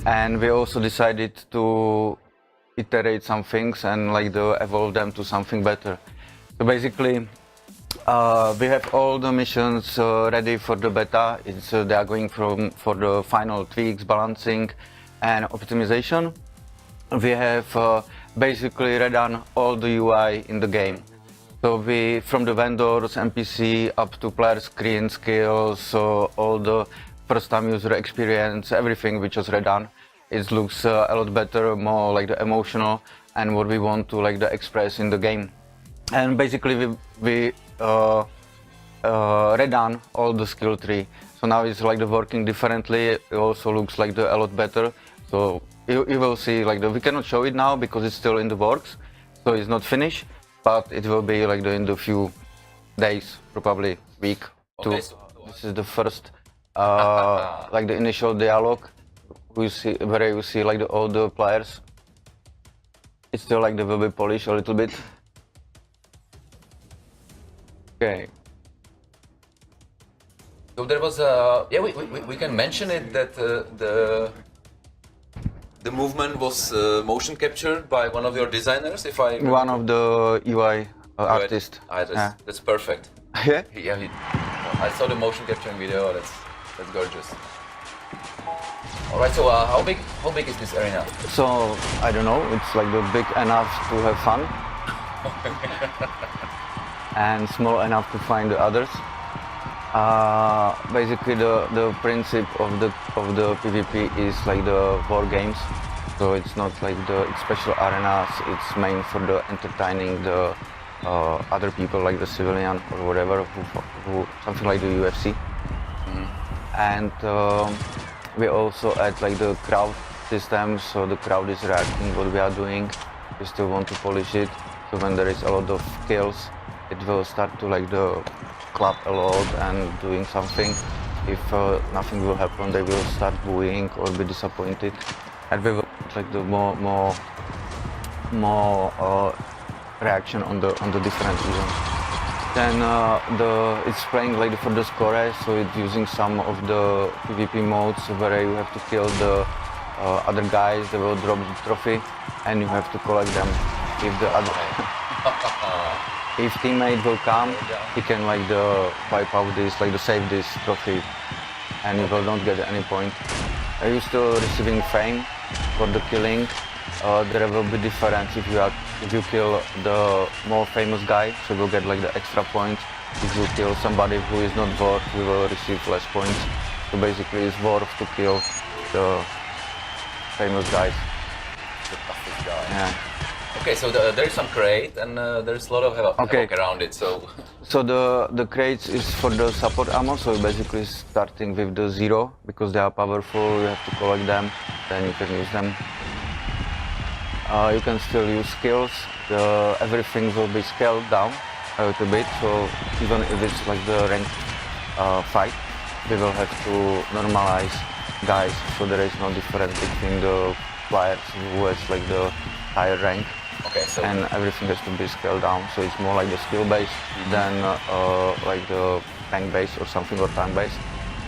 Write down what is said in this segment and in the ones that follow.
And we also decided to iterate some things and like evolve them to something better. So basically, we have all the missions ready for the beta. They are going for the final tweaks, balancing, and optimization. We have basically redone all the UI in the game. So we, from the vendors, NPC, up to player screen skills, all the first-time user experience, everything which was redone. It looks a lot better, more like the emotional, and what we want to like the express in the game. And basically we redone all the skill tree. So now it's like the working differently. It also looks like a lot better. So you will see like we cannot show it now because it's still in the works. So it's not finished, but it will be like in the few days, probably week, two. Okay. This is the first like the initial dialogue. Where you see like all the players. It's still like they will be polished a little bit. Okay. So there was we can mention it that the movement was motion captured by one of your designers, if I remember. One of the UI artists. Yeah. That's perfect. Yeah? Yeah, I saw the motion capturing video. That's gorgeous. All right. So how big is this arena? So I don't know. It's like big enough to have fun, and small enough to find the others. Basically, the principle of the PvP is like the war games. So it's not like it's special arenas. It's main for the entertaining the other people, like the civilian or whatever, who something like the UFC. Mm-hmm. And we also add like the crowd system, so the crowd is reacting what we are doing. We still want to polish it. So when there is a lot of kills, it will start to like clap a lot and doing something. If nothing will happen, they will start booing or be disappointed. And we will like the more reaction on the different reasons. Then it's playing like for the score, so it's using some of the PvP modes where you have to kill the other guys. They will drop the trophy, and you have to collect them. If the other if teammate will come, he can like wipe out this, save this trophy, and you will not get any point. Are you still receiving fame for the killing? There will be difference if you kill the more famous guy, so you'll get like the extra points. If you kill somebody who is not worth, you will receive less points. So basically, it's worth to kill the famous guys. The toughest guy. Yeah. Okay, so there is some crate and there's a lot of havoc around it. So the crates is for the support ammo. So basically starting with the 0 because they are powerful. You have to collect them, then you can use them. You can still use skills. Everything will be scaled down a little bit. So even if it's like the ranked fight, we will have to normalize guys. So there is no difference between the players who has like the higher rank. Okay, so and everything has to be scaled down. So it's more like the skill based than like the rank based or something, or time based.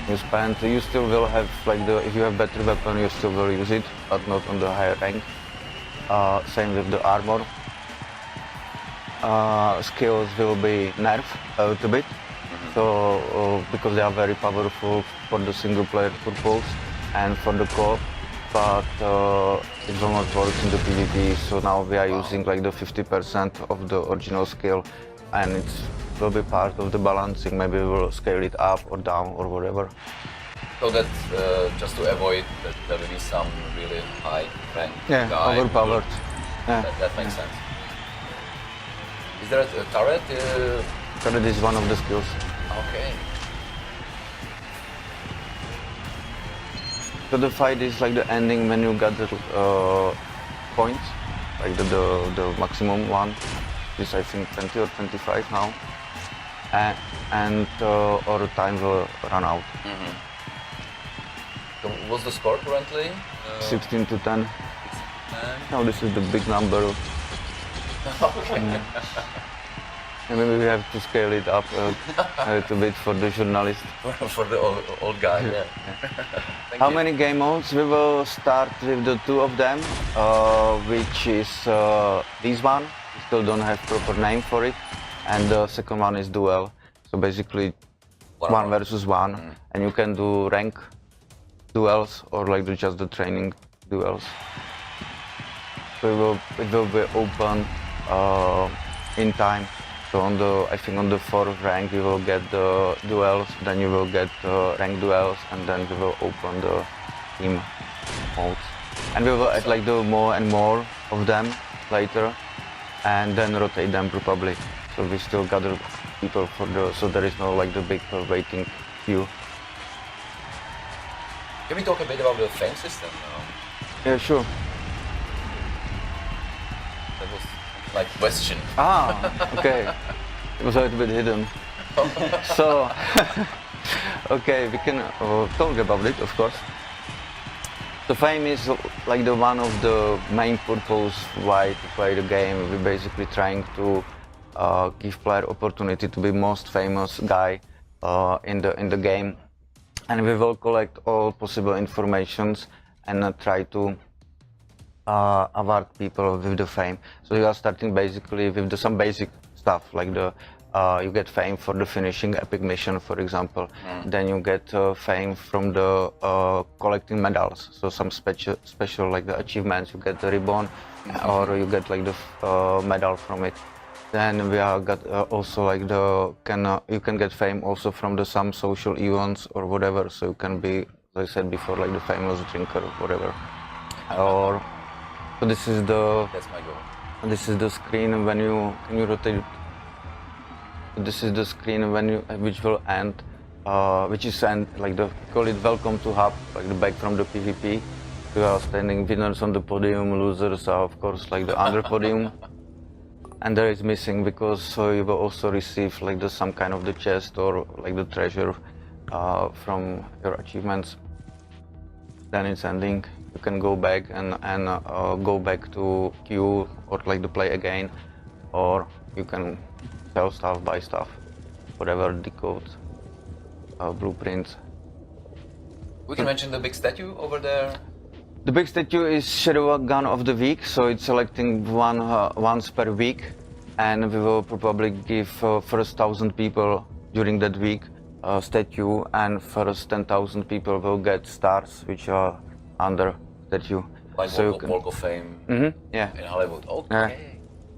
You still will have like if you have better weapon, you still will use it, but not on the higher rank. Same with the armor. Skills will be nerfed a little bit, so because they are very powerful for the single player purpose and for the co-op, but it will not work in the PvP. So now we are using like the 50% of the original skill, and it will be part of the balancing. Maybe we will scale it up or down or whatever. So that just to avoid that there will be some really high rank guy. Overpowered. That makes sense. Is there a turret? Turret is one of the skills. Okay. So the fight is like the ending when you got the points, like the maximum one is I think 20 or 25 now, and our time will run out. So what's the score currently? 16 to 10. Now this is the big number. Okay. maybe we have to scale it up a little bit for the journalist. For the old guy, yeah. Thank How you. many game modes? We will start with the two of them, which is this one. We still don't have proper name for it, and the second one is duel. So basically, one versus one, and you can do rank duels or like just the training duels. So it will be open in time. So I think on the 4th rank you will get the duels, then you will get rank duels, and then we will open the team modes. And we will add like the more and more of them later, and then rotate them probably. So we still gather people so there is no like the big waiting queue. Can we talk a bit about the fame system? Yeah, sure. That was my question. Okay. It was a little bit hidden. So, okay, we can talk about it, of course. The fame is like the one of the main purpose why to play the game. We're basically trying to give player opportunity to be most famous guy in the game, and we will collect all possible informations and try to award people with the fame. So you are starting basically with some basic stuff like you get fame for the finishing epic mission, for example. Then you get fame from the collecting medals. So some special like the achievements, you get the ribbon, or you get like the medal from it. Then we are got also like you can get fame also from some social events or whatever. So you can be, as I said before, like the famous drinker or whatever. Or so this is That's my goal. This is the screen when can you rotate it? This is the screen which will end, which is like call it welcome to hub, like the back from the PvP. We are standing winners on the podium, losers are of course like the under podium. And there is missing because you will also receive like some kind of the chest or like the treasure from your achievements. Then it's ending. You can go back and go back to queue or like the play again, or you can sell stuff, buy stuff, whatever, decodes, blueprints. We can mention the big statue over there. The big statue is Shadowgun of the week, so it's selecting once per week, and we will probably give first 1,000 people during that week a statue, and first 10,000 people will get stars, which are under statue. Like so Walk of Fame yeah. in Hollywood. Okay. Yeah.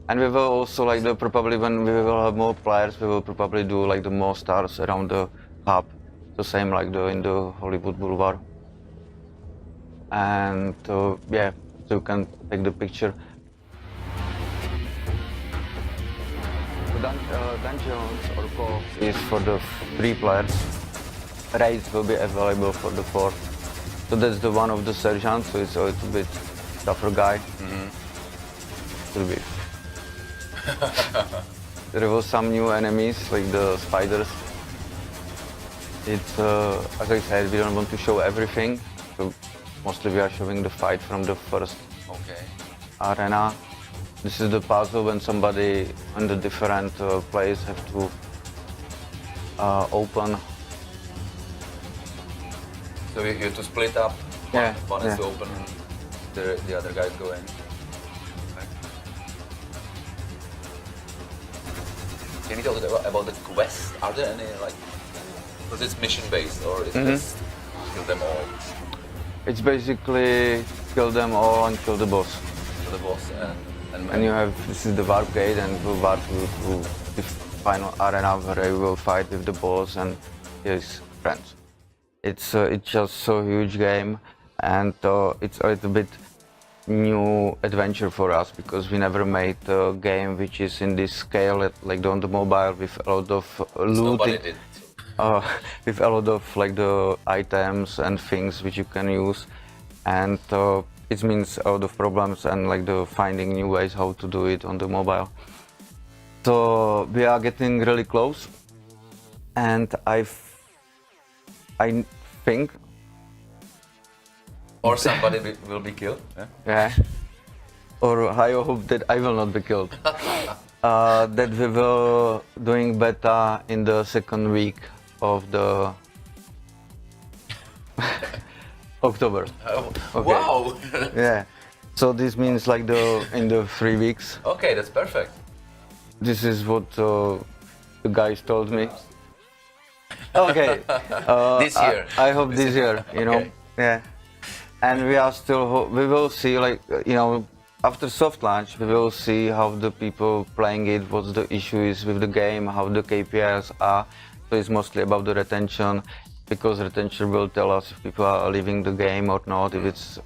And we will also like probably when we will have more players, we will probably do like the more stars around the hub. The same like in the Hollywood Boulevard. And yeah, so you can take the picture. Dungeons or co-op is for the 3 players. Raids will be available for the 4. So that's the one of the sergeants, so it's a little bit tougher guy. A little bit. There was some new enemies like the spiders. It's as I said, we don't want to show everything. So mostly we are showing the fight from the first arena. This is the puzzle when somebody in the different players have to open. So you have to split up. Yeah, One is yeah. to open, the other guys go in. Can you talk about the quest? Are there any like? Was it mission based or is this kill them all? It's basically kill them all and kill the boss. Kill the boss And you have, this is the warp gate, and we'll warp to the final arena where you will fight with the boss and his friends. It's just so huge game, and it's a little bit new adventure for us because we never made a game which is in this scale, like on the mobile with a lot of looting. Nobody did. With a lot of like the items and things which you can use, and it means a lot of problems and like the finding new ways how to do it on the mobile. So we are getting really close, and I think. Or somebody will be killed. Yeah? Yeah. Or I hope that I will not be killed. That we will doing beta in the second week of the October. Okay. Wow! Yeah. So this means like in the 3 weeks. Okay, that's perfect. This is what the guys told me. Okay. This year. I hope this year, you know. Okay. Yeah. And we are still, we will see like, you know, after soft launch, we will see how the people playing it, what the issue is with the game, how the KPIs are. So it's mostly about the retention, because retention will tell us if people are leaving the game or not, if it's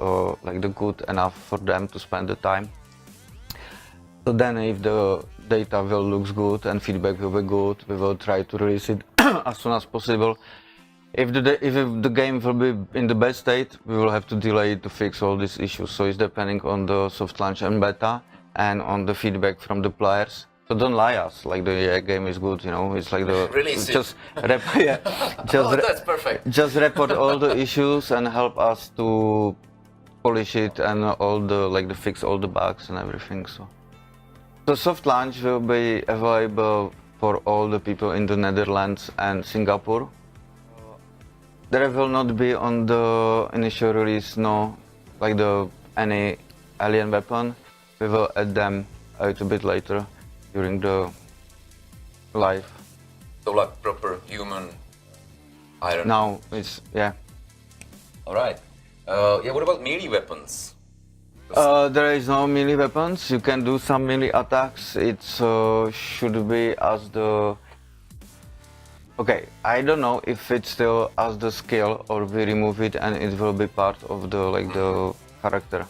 like the good enough for them to spend the time. So then if the data will looks good and feedback will be good, we will try to release it as soon as possible. If the game will be in the best state, we will have to delay it to fix all these issues. So it's depending on the soft launch and beta and on the feedback from the players. So don't lie us, like the game is good, you know. It's like the Release it. just That's perfect. just report all the issues and help us to polish it and all the like to fix all the bugs and everything. So the soft launch will be available for all the people in the Netherlands and Singapore. There will not be on the initial release any alien weapon. We will add them a little bit later during the live. So like proper human iron. Now it's yeah. All right. Yeah. What about melee weapons? There is no melee weapons. You can do some melee attacks. It should be as the. Okay, I don't know if it's still as the skill or we remove it and it will be part of the the character.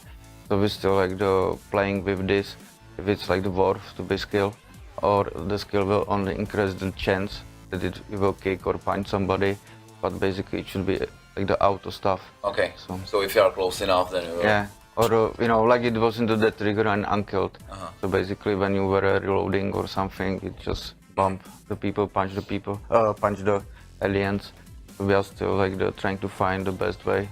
So we still the playing with this. If it's like the dwarf to be skill, or the skill will only increase the chance that it will kick or punch somebody. But basically it should be like the auto stuff. Okay. So if you are close enough, then you will. Yeah. Or you know, like it was into the trigger and unkilled. So basically, when you were reloading or something, it just bump the people, punch the aliens. So we are still trying to find the best way